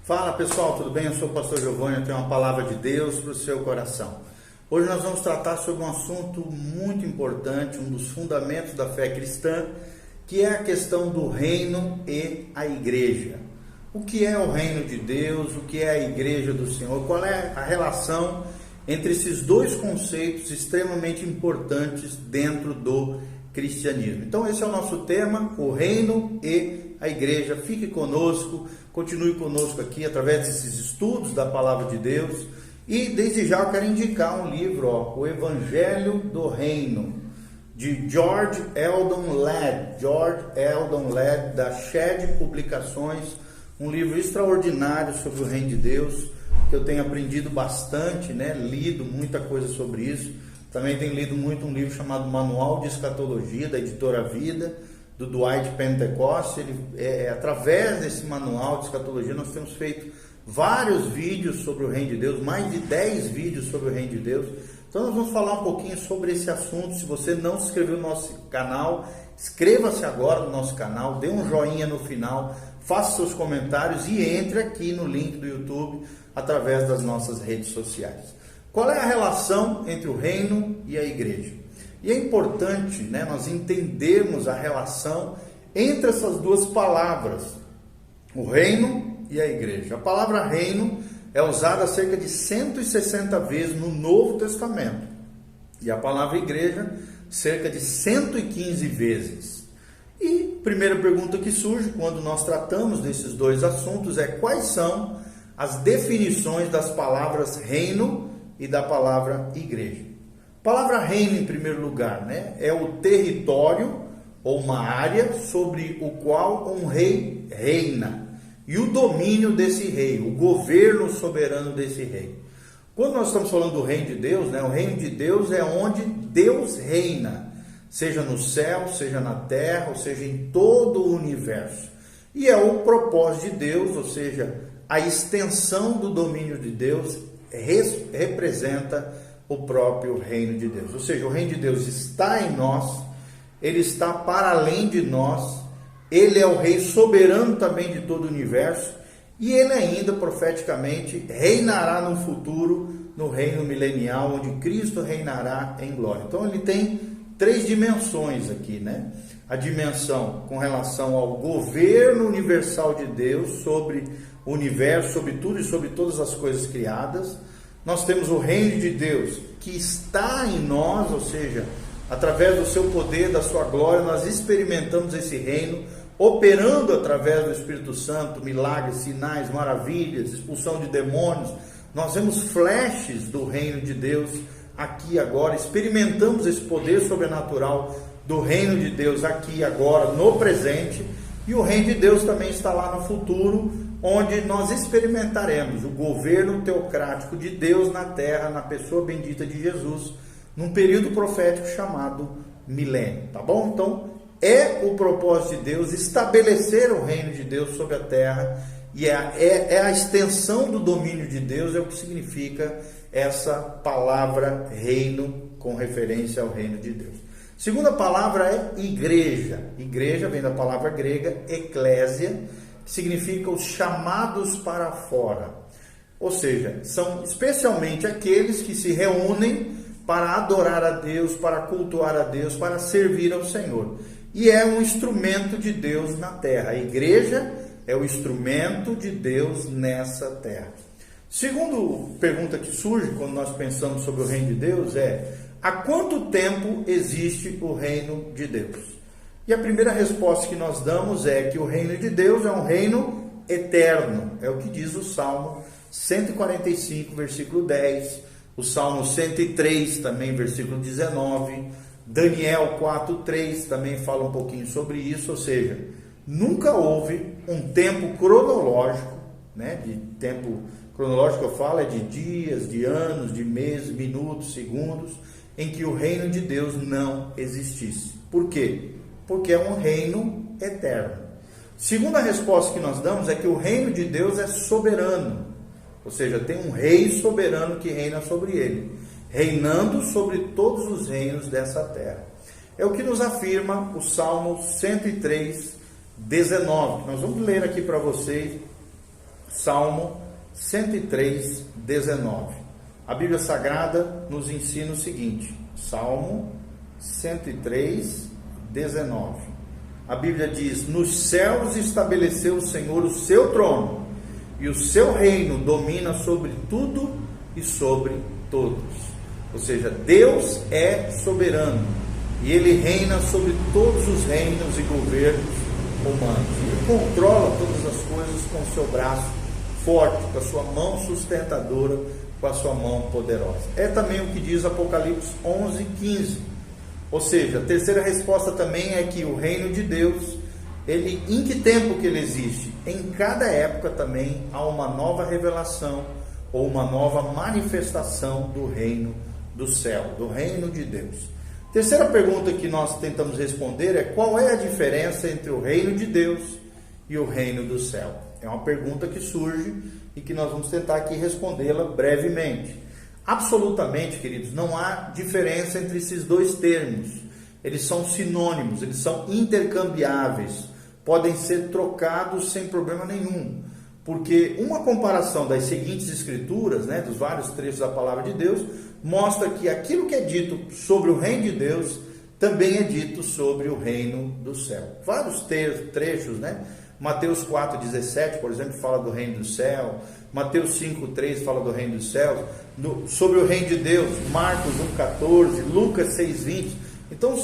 Fala pessoal, tudo bem? Eu sou o pastor Giovanni, eu tenho uma palavra de Deus para o seu coração. Hoje nós vamos tratar sobre um assunto muito importante, um dos fundamentos da fé cristã, que é a questão do reino e a igreja. O que é o reino de Deus, o que é a igreja do Senhor, qual é a relação entre esses dois conceitos extremamente importantes dentro do cristianismo. Então esse é o nosso tema, o reino e a igreja. Fique conosco, continue conosco aqui através desses estudos da palavra de Deus. E desde já eu quero indicar um livro, O Evangelho do Reino, de George Eldon Ladd, da Shed Publicações, um livro extraordinário sobre o reino de Deus, que eu tenho aprendido bastante, lido muita coisa sobre isso. Também tenho lido muito um livro chamado Manual de Escatologia, da editora Vida, do Dwight Pentecost. Através desse manual de escatologia nós temos feito vários vídeos sobre o reino de Deus, mais de 10 vídeos sobre o reino de Deus. Então nós vamos falar um pouquinho sobre esse assunto. Se você não se inscreveu no nosso canal, inscreva-se agora no nosso canal, dê um joinha no final, faça seus comentários e entre aqui no link do YouTube através das nossas redes sociais. Qual é a relação entre o reino e a igreja? E é importante, nós entendermos a relação entre essas duas palavras, o reino e a igreja. A palavra reino é usada cerca de 160 vezes no Novo Testamento. E a palavra igreja, cerca de 115 vezes. E a primeira pergunta que surge quando nós tratamos desses dois assuntos é: quais são as definições das palavras reino e da palavra igreja? A palavra reino, em primeiro lugar, é o território ou uma área sobre o qual um rei reina e o domínio desse rei, o governo soberano desse rei. Quando nós estamos falando do reino de Deus, o reino de Deus é onde Deus reina, seja no céu, seja na terra, ou seja, em todo o universo. E é o propósito de Deus, ou seja, a extensão do domínio de Deus representa o próprio reino de Deus. Ou seja, o reino de Deus está em nós, ele está para além de nós, ele é o rei soberano também de todo o universo, e ele ainda profeticamente reinará no futuro, no reino milenial, onde Cristo reinará em glória. Então ele tem três dimensões aqui, A dimensão com relação ao governo universal de Deus sobre o universo, sobre tudo e sobre todas as coisas criadas. Nós temos o reino de Deus que está em nós, ou seja, através do seu poder, da sua glória, nós experimentamos esse reino, operando através do Espírito Santo, milagres, sinais, maravilhas, expulsão de demônios. Nós vemos flashes do reino de Deus aqui agora, experimentamos esse poder sobrenatural do reino de Deus aqui agora, no presente, e o reino de Deus também está lá no futuro, onde nós experimentaremos o governo teocrático de Deus na terra, na pessoa bendita de Jesus, num período profético chamado milênio, tá bom? Então, é o propósito de Deus estabelecer o reino de Deus sobre a terra, e é a extensão do domínio de Deus, é o que significa essa palavra reino, com referência ao reino de Deus. Segunda palavra é igreja. Igreja vem da palavra grega eclésia, que significa os chamados para fora. Ou seja, são especialmente aqueles que se reúnem para adorar a Deus, para cultuar a Deus, para servir ao Senhor. E é um instrumento de Deus na terra. A igreja é o instrumento de Deus nessa terra. Segunda pergunta que surge quando nós pensamos sobre o reino de Deus é: há quanto tempo existe o reino de Deus? E a primeira resposta que nós damos é que o reino de Deus é um reino eterno. É o que diz o Salmo 145, versículo 10. O Salmo 103, também, versículo 19. Daniel 4:3 também fala um pouquinho sobre isso. Ou seja, nunca houve um tempo cronológico, de tempo cronológico eu falo é de dias, de anos, de meses, minutos, segundos, em que o reino de Deus não existisse. Por quê? Porque é um reino eterno. Segunda resposta que nós damos é que o reino de Deus é soberano, ou seja, tem um rei soberano que reina sobre ele, reinando sobre todos os reinos dessa terra. É o que nos afirma o Salmo 103, 19, que nós vamos ler aqui para vocês. Salmo 103, 19. A Bíblia Sagrada nos ensina o seguinte, Salmo 103, 19. A Bíblia diz: nos céus estabeleceu o Senhor o seu trono, e o seu reino domina sobre tudo e sobre todos. Ou seja, Deus é soberano, e Ele reina sobre todos os reinos e governos humanos. Ele controla todas as coisas com o seu braço forte, com a sua mão sustentadora, com a sua mão poderosa. É também o que diz Apocalipse 11, 15. Ou seja, a terceira resposta também é que o reino de Deus, em que tempo que ele existe? Em cada época também há uma nova revelação ou uma nova manifestação do reino do céu, do reino de Deus. Terceira pergunta que nós tentamos responder é: qual é a diferença entre o reino de Deus e o reino do céu? É uma pergunta que surge e que nós vamos tentar aqui respondê-la brevemente. Absolutamente, queridos, não há diferença entre esses dois termos. Eles são sinônimos, eles são intercambiáveis, podem ser trocados sem problema nenhum. Porque uma comparação das seguintes escrituras, dos vários trechos da palavra de Deus, mostra que aquilo que é dito sobre o reino de Deus também é dito sobre o reino do céu. Vários trechos, Mateus 4,17, por exemplo, fala do reino do céu. Mateus 5,3 fala do reino dos céus. Sobre o reino de Deus, Marcos 1,14, Lucas 6,20. Então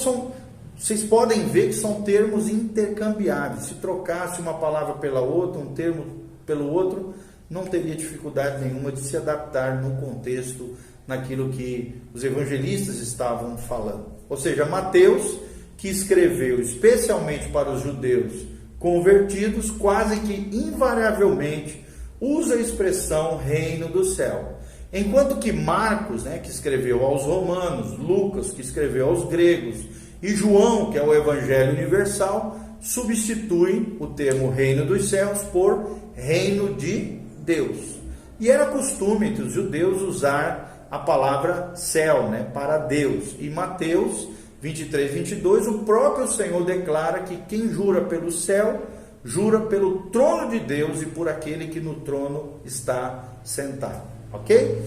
vocês podem ver que são termos intercambiáveis. Se trocasse uma palavra pela outra, um termo pelo outro, não teria dificuldade nenhuma de se adaptar no contexto, naquilo que os evangelistas estavam falando. Ou seja, Mateus, que escreveu especialmente para os judeus convertidos, quase que invariavelmente usa a expressão reino do céu. Enquanto que Marcos, que escreveu aos romanos, Lucas, que escreveu aos gregos, e João, que é o evangelho universal, substitui o termo reino dos céus por reino de Deus. E era costume entre os judeus usar a palavra céu, para Deus. E Mateus 23, 22, o próprio Senhor declara que quem jura pelo céu, jura pelo trono de Deus e por aquele que no trono está sentado. Ok?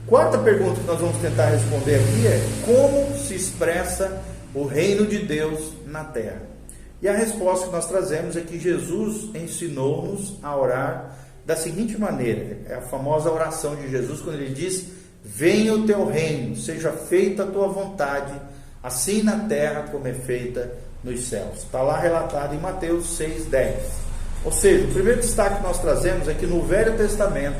Quarta pergunta que nós vamos tentar responder aqui é: como se expressa o reino de Deus na terra? E a resposta que nós trazemos é que Jesus ensinou-nos a orar da seguinte maneira. É a famosa oração de Jesus quando ele diz: venha o teu reino, seja feita a tua vontade, assim na terra como é feita nos céus. Está lá relatado em Mateus 6,10. Ou seja, o primeiro destaque que nós trazemos é que no Velho Testamento,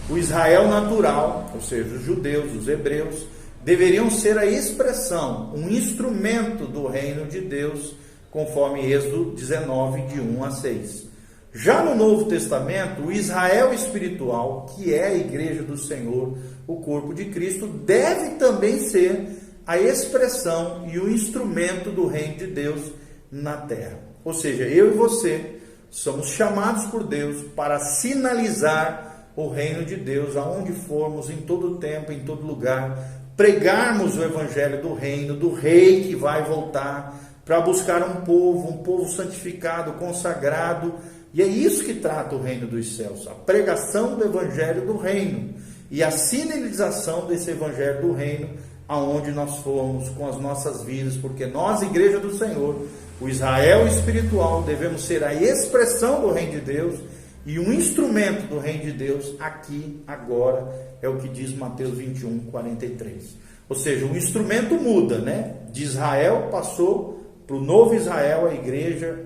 o Israel natural, ou seja, os judeus, os hebreus, deveriam ser a expressão, um instrumento do reino de Deus, conforme Êxodo 19, de 1 a 6. Já no Novo Testamento, o Israel espiritual, que é a igreja do Senhor, o corpo de Cristo, deve também ser a expressão e o instrumento do reino de Deus na terra. Ou seja, eu e você somos chamados por Deus para sinalizar o reino de Deus aonde formos, em todo tempo, em todo lugar, pregarmos o evangelho do reino, do rei que vai voltar, para buscar um povo santificado, consagrado. E é isso que trata o reino dos céus, a pregação do evangelho do reino e a sinalização desse evangelho do reino aonde nós formos com as nossas vidas, porque nós, igreja do Senhor, o Israel espiritual, devemos ser a expressão do reino de Deus e um instrumento do reino de Deus aqui, agora, é o que diz Mateus 21, 43. Ou seja, o instrumento muda, de Israel passou para o novo Israel, a igreja,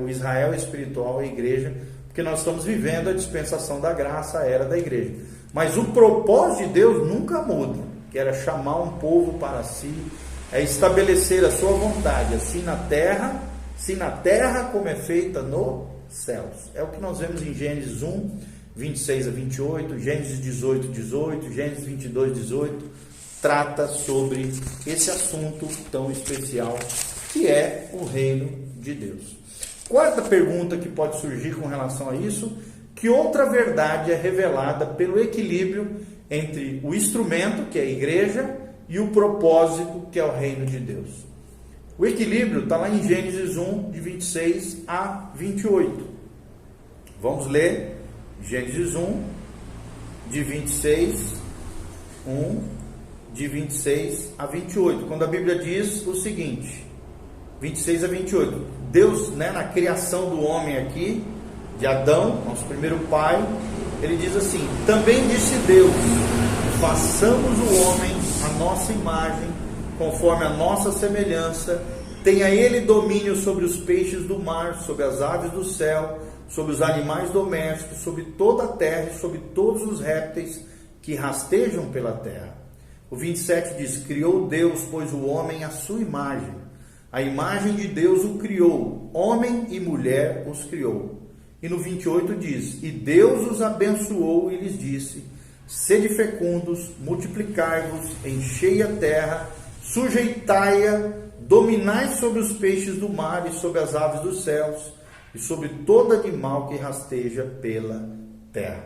o Israel espiritual, a igreja, porque nós estamos vivendo a dispensação da graça, a era da igreja. Mas o propósito de Deus nunca muda, que era chamar um povo para si, é estabelecer a sua vontade, assim na terra como é feita nos céus. É o que nós vemos em Gênesis 1, 26 a 28, Gênesis 18, 18, Gênesis 22, 18, trata sobre esse assunto tão especial que é o reino de Deus. Quarta pergunta que pode surgir com relação a isso: que outra verdade é revelada pelo equilíbrio entre o instrumento, que é a igreja, e o propósito, que é o reino de Deus? O equilíbrio está lá em Gênesis 1, de 26 a 28. Vamos ler Gênesis 1, de 26, 1, de 26 a 28, quando a Bíblia diz o seguinte, 26 a 28, Deus, na criação do homem aqui, de Adão, nosso primeiro pai, ele diz assim: também disse Deus, façamos o homem à nossa imagem, conforme a nossa semelhança, tenha ele domínio sobre os peixes do mar, sobre as aves do céu, sobre os animais domésticos, sobre toda a terra e sobre todos os répteis que rastejam pela terra. O 27 diz: criou Deus, pois, o homem à sua imagem, a imagem de Deus o criou, homem e mulher os criou. E no 28 diz: e Deus os abençoou e lhes disse: sede fecundos, multiplicai-vos, enchei a terra, sujeitai-a, dominai sobre os peixes do mar e sobre as aves dos céus, e sobre todo animal que rasteja pela terra.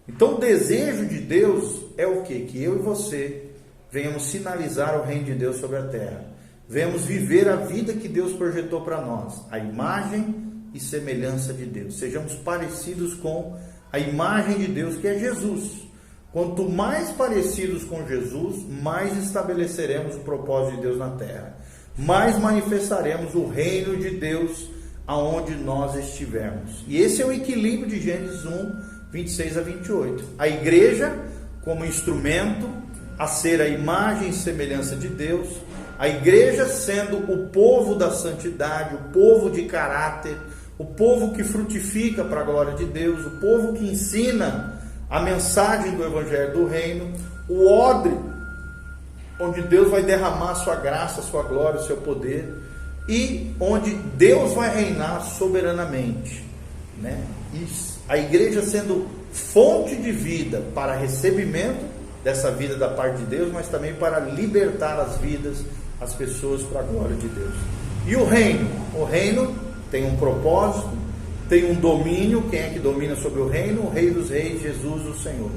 Então o desejo de Deus é o quê? Que eu e você venhamos sinalizar o reino de Deus sobre a terra. Venhamos viver a vida que Deus projetou para nós, a imagem e semelhança de Deus. Sejamos parecidos com a imagem de Deus, que é Jesus. Quanto mais parecidos com Jesus, mais estabeleceremos o propósito de Deus na terra. Mais manifestaremos o reino de Deus aonde nós estivermos. E esse é o equilíbrio de Gênesis 1, 26 a 28. A igreja como instrumento a ser a imagem e semelhança de Deus. A igreja sendo o povo da santidade, o povo de caráter, o povo que frutifica para a glória de Deus, o povo que ensina a mensagem do Evangelho do Reino, o odre onde Deus vai derramar a sua graça, a sua glória, o seu poder, e onde Deus vai reinar soberanamente, E a igreja sendo fonte de vida para recebimento dessa vida da parte de Deus, mas também para libertar as vidas, as pessoas para a glória de Deus. E o reino tem um propósito, tem um domínio. Quem é que domina sobre o reino? O Rei dos Reis, Jesus, o Senhor.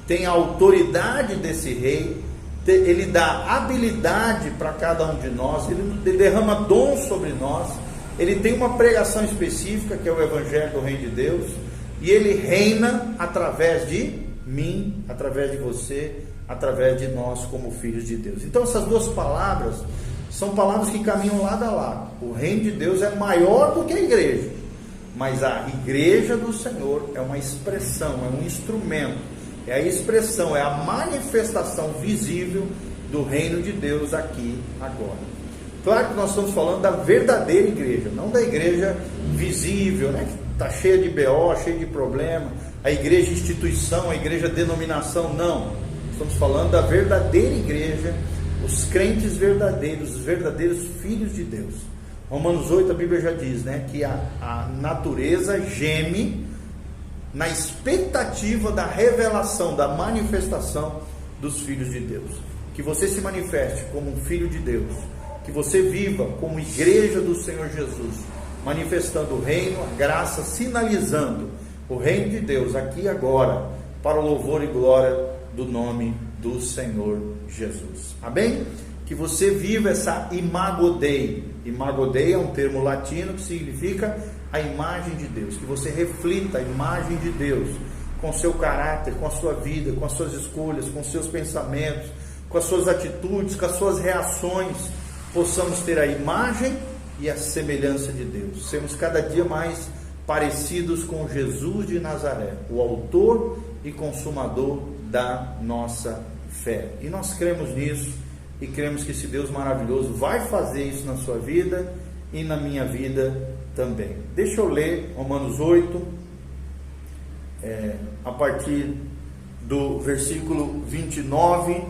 Tem a autoridade desse rei, ele dá habilidade para cada um de nós, ele derrama dons sobre nós, ele tem uma pregação específica, que é o Evangelho do Reino de Deus, e ele reina através de mim, através de você, através de nós como filhos de Deus. Então essas duas palavras são palavras que caminham lado a lado. O reino de Deus é maior do que a igreja, mas a igreja do Senhor é uma expressão, é um instrumento, é a expressão, é a manifestação visível do reino de Deus aqui, agora. Claro que nós estamos falando da verdadeira igreja, não da igreja visível, que está cheia de BO, cheia de problema, a igreja instituição, a igreja denominação, não. Estamos falando da verdadeira igreja, os crentes verdadeiros, os verdadeiros filhos de Deus. Romanos 8, a Bíblia já diz, que a natureza geme na expectativa da revelação, da manifestação dos filhos de Deus. Que você se manifeste como um filho de Deus, que você viva como igreja do Senhor Jesus, manifestando o reino, a graça, sinalizando o reino de Deus aqui e agora, para o louvor e glória do nome do Senhor Jesus. Amém? Que você viva essa imago Dei. Imago Dei é um termo latino que significa a imagem de Deus. Que você reflita a imagem de Deus com o seu caráter, com a sua vida, com as suas escolhas, com os seus pensamentos, com as suas atitudes, com as suas reações. Possamos ter a imagem e a semelhança de Deus. Sermos cada dia mais parecidos com Jesus de Nazaré, o autor e consumador da nossa fé. E nós cremos nisso e cremos que esse Deus maravilhoso vai fazer isso na sua vida e na minha vida também. Deixa eu ler Romanos 8, a partir do versículo 29.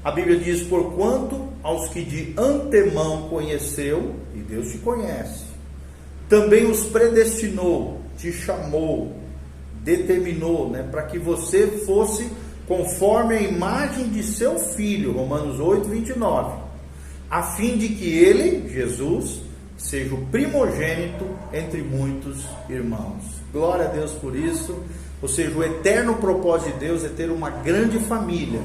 A Bíblia diz: porquanto aos que de antemão conheceu, e Deus te conhece, também os predestinou, te chamou, determinou, para que você fosse conforme a imagem de seu Filho, Romanos 8, 29, a fim de que ele, Jesus, seja o primogênito entre muitos irmãos. Glória a Deus por isso. Ou seja, o eterno propósito de Deus é ter uma grande família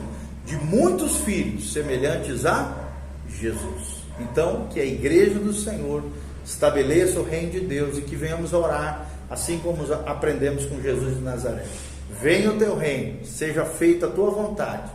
de muitos filhos semelhantes a Jesus. Então, que a igreja do Senhor estabeleça o reino de Deus e que venhamos orar assim como aprendemos com Jesus de Nazaré. Venha o teu reino, seja feita a tua vontade,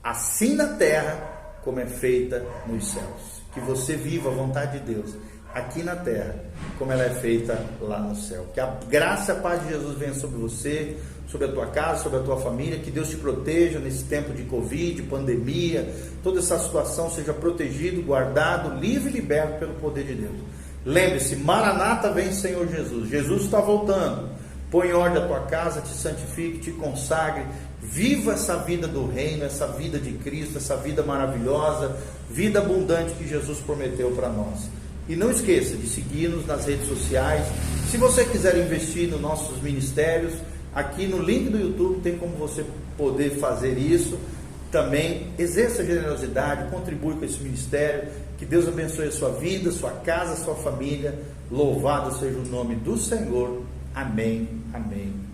assim na terra como é feita nos céus. Que você viva a vontade de Deus aqui na terra, como ela é feita lá no céu. Que a graça e a paz de Jesus venha sobre você, sobre a tua casa, sobre a tua família. Que Deus te proteja nesse tempo de Covid, pandemia, toda essa situação, seja protegido, guardado, livre e liberto pelo poder de Deus. Lembre-se, Maranata, vem Senhor Jesus. Jesus está voltando. Põe em ordem a tua casa, te santifique, te consagre. Viva essa vida do reino, essa vida de Cristo, essa vida maravilhosa, vida abundante que Jesus prometeu para nós. E não esqueça de seguir-nos nas redes sociais. Se você quiser investir nos nossos ministérios, aqui no link do YouTube tem como você poder fazer isso. Também exerça generosidade, contribui com esse ministério. Que Deus abençoe a sua vida, sua casa, sua família. Louvado seja o nome do Senhor. Amém, amém.